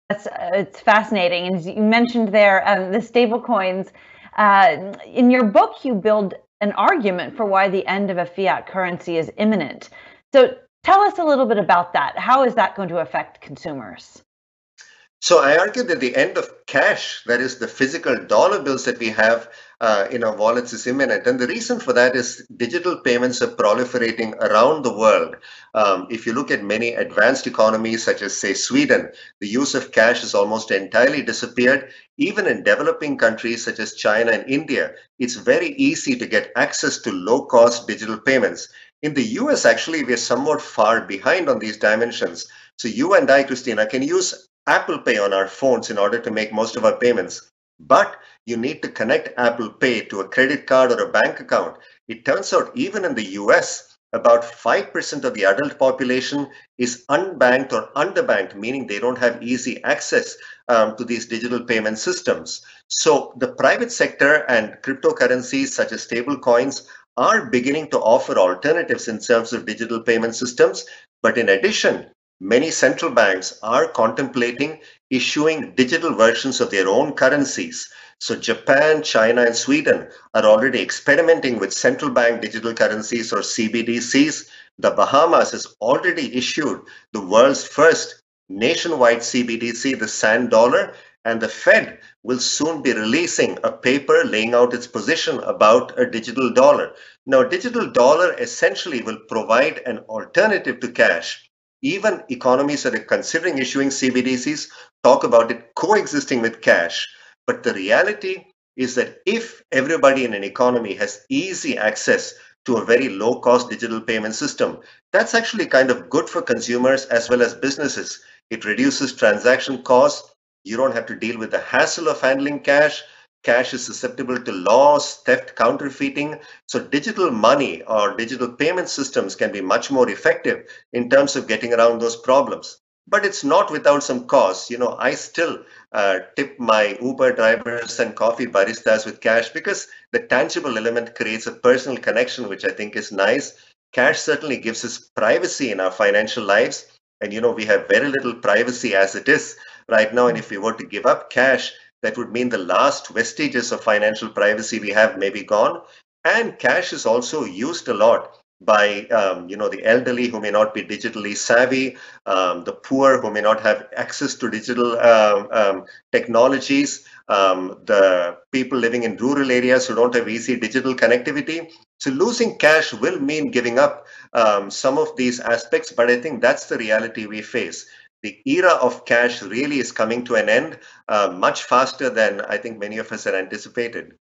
That's it's fascinating. And as you mentioned there, the stable coins. In your book, you build an argument for why the end of a fiat currency is imminent. So tell us a little bit about that. How is that going to affect consumers? So I argue that the end of cash, that is the physical dollar bills that we have in our wallets, is imminent. And the reason for that is digital payments are proliferating around the world. If you look at many advanced economies, such as, say, Sweden, the use of cash has almost entirely disappeared. Even in developing countries such as China and India, it's very easy to get access to low-cost digital payments. In the US, actually, we're somewhat far behind on these dimensions. So you and I, Christina, can use Apple Pay on our phones in order to make most of our payments. But you need to connect Apple Pay to a credit card or a bank account. It turns out, even in the US, about 5% of the adult population is unbanked or underbanked, meaning they don't have easy access to these digital payment systems. So the private sector and cryptocurrencies such as stable coins are beginning to offer alternatives in terms of digital payment systems. But in addition, many central banks are contemplating issuing digital versions of their own currencies. So Japan, China, and Sweden are already experimenting with central bank digital currencies or CBDCs. The Bahamas has already issued the world's first nationwide CBDC, the Sand Dollar, and the Fed will soon be releasing a paper laying out its position about a digital dollar. Now, digital dollar essentially will provide an alternative to cash. Even economies that are considering issuing CBDCs talk about it coexisting with cash. But the reality is that if everybody in an economy has easy access to a very low cost digital payment system, that's actually kind of good for consumers as well as businesses. It reduces transaction costs. You don't have to deal with the hassle of handling cash. Cash is susceptible to loss, theft, counterfeiting. So digital money or digital payment systems can be much more effective in terms of getting around those problems. But it's not without some costs. I still tip my Uber drivers and coffee baristas with cash because the tangible element creates a personal connection, which I think is nice. Cash certainly gives us privacy in our financial lives. And, we have very little privacy as it is right now. And if we were to give up cash, that would mean the last vestiges of financial privacy we have may be gone. And cash is also used a lot by the elderly who may not be digitally savvy, the poor who may not have access to digital technologies, the people living in rural areas who don't have easy digital connectivity. So losing cash will mean giving up some of these aspects, but I think that's the reality we face. The era of cash really is coming to an end much faster than I think many of us had anticipated.